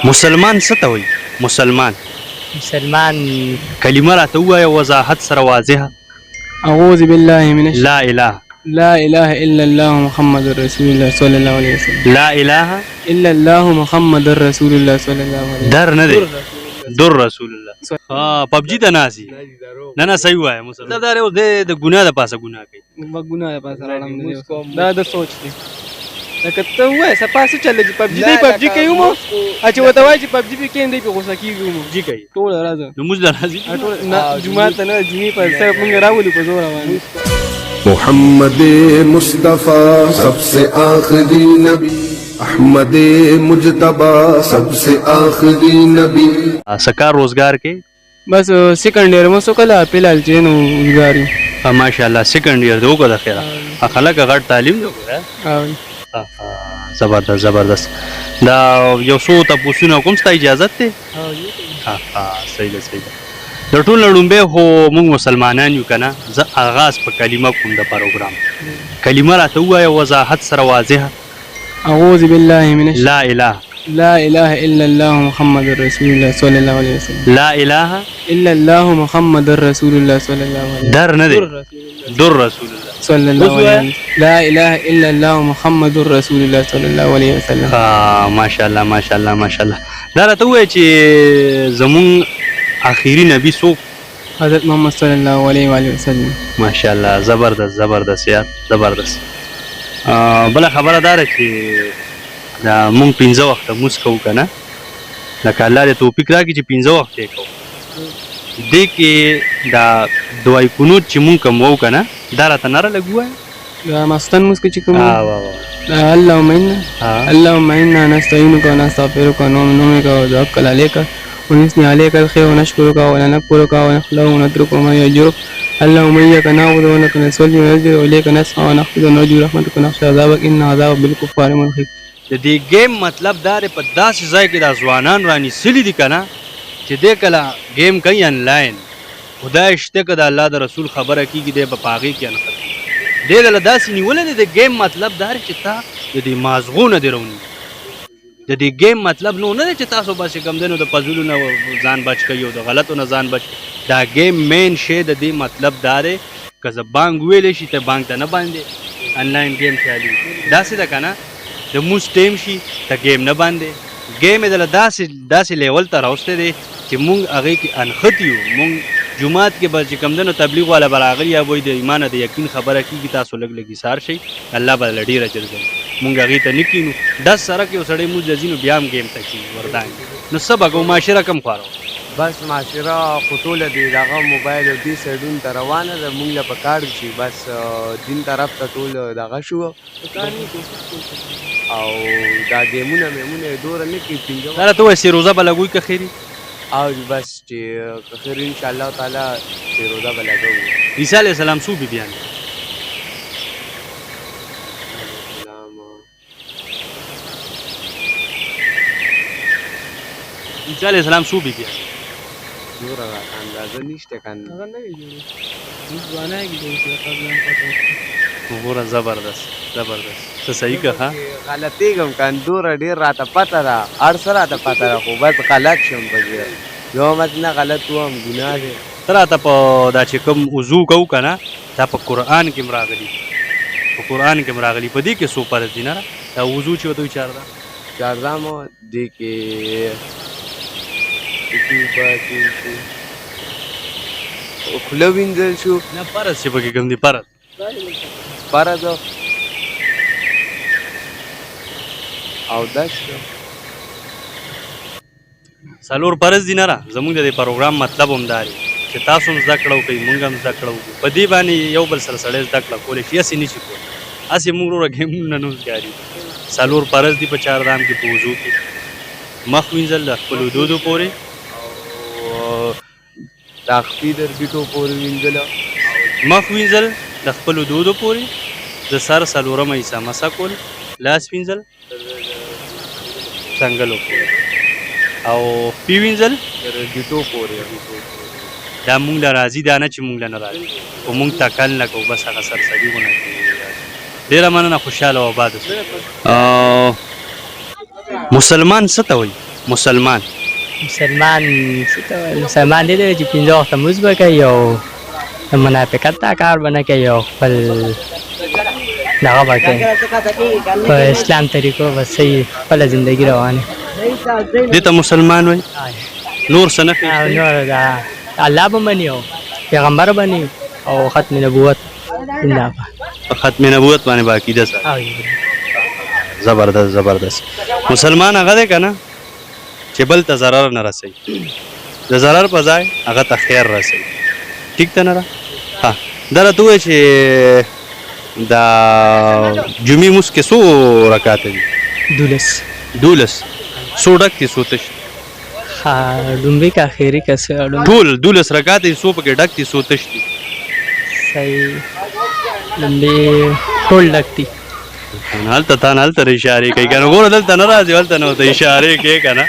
مسلمان څه ته وایي؟ مسلمان کلمه راته ووایه وضاحت سره واضحه. أعوذ بالله من لا اله لا إله إلا الله محمد رسول الله صلى الله عليه وسلم. لا اله إلا الله محمد رسول الله صلى الله عليه وسلم. در نه دی در رسول الله. پبجي ته ناسي نه صحیح وایه. مسلمان دا اوس د ګناه د پاسه ګناه کوي. ګناه د پاسه راړم دا د سوچ دی. لکه ته وایې سپا څه چل چې پبجي دی پبجي کوي مو چې ورته وایي چې پبجي پې کېن دی پې غوسه کېږي مو جي کوي ټوله ورځ لمونځ له راځي نه جومات ته نه جمعې په سره مونږ راولو په زوره باندې. محمد مصطفیٰ سب سے آخری نبی احمد مجتبی سب سے آخری نبی. سکار روزگار کې بس سیکنډ ایئر مو څو کله فی الحال چې نو روزګار یو ماشاءالله سیکنډ ایئر دی وکړه خیره خلک غټ تعلیم دی وکړه. زبردست زبردست. دا یو څو تپوسونه کوم ستا اجازت دی؟ صحیح ده صحیح ده. د ټول لومبه هو موږ مسلمانان یو کنه. زه آغاز په کلمه کوم د پروګرام. کلمه راته ووایه وضاحت سره واضحه. اعوذ بالله من لا اله لا اله الا الله محمد رسول الله صلى الله عليه وسلم. لا اله الا الله محمد رسول الله صلى الله عليه وسلم. در نه دی در رسول الله صلى الله عليه وسلم. لا اله الا الله محمد رسول الله صلى الله عليه وسلم. ماشاءالله ماشاءالله ماشاءالله. دا راته ووایه چې زمون آخري نبی څوک؟ حضرت محمد صلی الله علیه و آله وسلم. ماشاءالله زبردست زبردست یار زبردست. بله خبره دا ده چې دا مونږ 15 وخته مونځ کوو که نه. لکه الله دې توفیق راکړي چې 15 وخته یې کوو. دې کې دا دعای قنوت چې مونږ کوم وو که نه دا راته نره لږ ووایه. دا ماخستن مونځ کې چې کوم اللهم انا نستعینک ونستغفرک ونؤمن بک ونتوکل علیک ونثني عليك الخير ونشكرك ولا نكفرك ونخلع ونترك وما يجرك اللهم إياك نعبد ولك نصلي ونسجد وإليك نسعى ونخفض ونرجو رحمتك ونخشى عذابك إن عذابك بالكفار محيط. د دې گیم مطلب دا دی په داسې ځای کې دا ځوانان رانیسلي دي که نه چې دی کله گیم کوي انلاین خدای شته که د الله د رسول خبره کېږي دی به په هغې کې انخطي. دی دله داسې نیولی دی د گیم مطلب دا دی چې تا د دې مازغو نه دې رونی. د دې گیم مطلب نو نه دی چې تاسو بس کوم دی نو د پزلو نه ځان بچ کوي او د غلطو نه ځان بچ کوي. دا گیم مین شی د دې مطلب دا دی که زه بانک ویلی شي ته بانک ته نه باندې انلاین گیم چالي. داسې ده که نه د مونځ ټیم شي ته گیم نه باندې. گیم یې دله داسې لیول ته راوستی دی چې مونږ هغې کې انخطي یو. مونږ جومات کې به چې کوم دی نو تبلیغ والا به راغلي یا وایي د ایمانه د یقین خبره کېږي تاسو لږ لږ ایثار شئ الله به له ډېر اجر درکړي. مونږ هغې ته نه کینو. 10 سره کې یو سړی مونځ له ځي نو بیا هم گیم ته کېږي وردانګې. نو څه به کوو معاشره کم خواره بس معاشره خو ټوله د دغه موبایل او دې سایډونو ته روانه ده. مونږ له پکار شي بس دین طرف ته ټول دغه شو او دا ګیمونه میمونه یې دوره نه کېږي. دا راته ووایه سیروزه به لګوئ که خیري او بس چې که خیر انشاءالله تعالی سیروزه به لګوو. عیسی علیه السلام څو بیبیان دي؟ عیسی علیه السلام څو بیبیان دي؟ نوره راته اندازه نشته که نه. وګوره زبردست زبردست. ته صحیح که ښه غلطېږم که دوره ډېر راته پته ده هر څه راته پته ده خو بس غلط شم پکې یو مت نه غلط وم ګناه دی. ته راته په دا چې کوم وضو کوو که نه دا په قرآن کې هم راغلي په قرآن کې هم راغلي. په دې کې څو فرض دي نه دا وضو چې ورته وایي چارده مو دې کې خوله وینځل شو نه فرض چې پکې کوم دي فرض فرض او داس څلور فرض دي نه را. زموږ د دې پروګرام مطلب هم دا دی چې تاسو هم زده کړه وکړئ مونږ هم زده کړه وکړو. په دې باندې یو بل سره سړی زده کړه کولی شي. هسې نه شي کولی هسې موږ وروره ګیمونه نه ښکاري. څلور فرض دي په چهاردام کې په وضو کې. مخ وینځل د خپلو دودو پورې او د خپې د ګیټو پورې وینځله. مخ وینځل د خپلو دودو پورې د سر څلورمه حصه مسح کول. لاس وینځل څنګلو پورې او پی وینځل د ګیټو پورې. دا مونږ له راځي دا نه چې مونږ له نه راځي خو مونږ تکل نه کوو بس هغه سرسري غونه کوي. ډېره مننه خوشحاله او آباد اوسئ. مسلمان څه ته وایي؟ مسلمان مسلمان څه ته وایي مسلمان دې دی چې پنځه وخته لمونځ به کوي او د منافقت دا کار به نه کوي او خپل دغه به کوي په اسلام طریقو به صحیح خپله زندګي روانه دې ته مسلمان وایي نور څه نه او نور دا الله به مني او پیغمبر به مني او ختم نبوت زنده باد. په ختم نبوت باندې با عقیده سره او زبردست زبردست مسلمان هغه دی که نه چې بل ته ضرر نه رسوي د ضرر په ځای هغه ته خیر رسوي ټیک ته نه ده ها دا راته ووایه چې دا جمعې مونځ کې څو رکاته دي 12 څو ډک دي څو تش ډومبۍ که اخري که څه ټول 12 رکاته دي څو پکې ډک دي څو تش دي صحیح ډومبۍ ټول ډک دي هلته تا نه هلته اشارې کوي که نه ګوره دلته نه راځي هلته نه ورته اشارې کوې که نه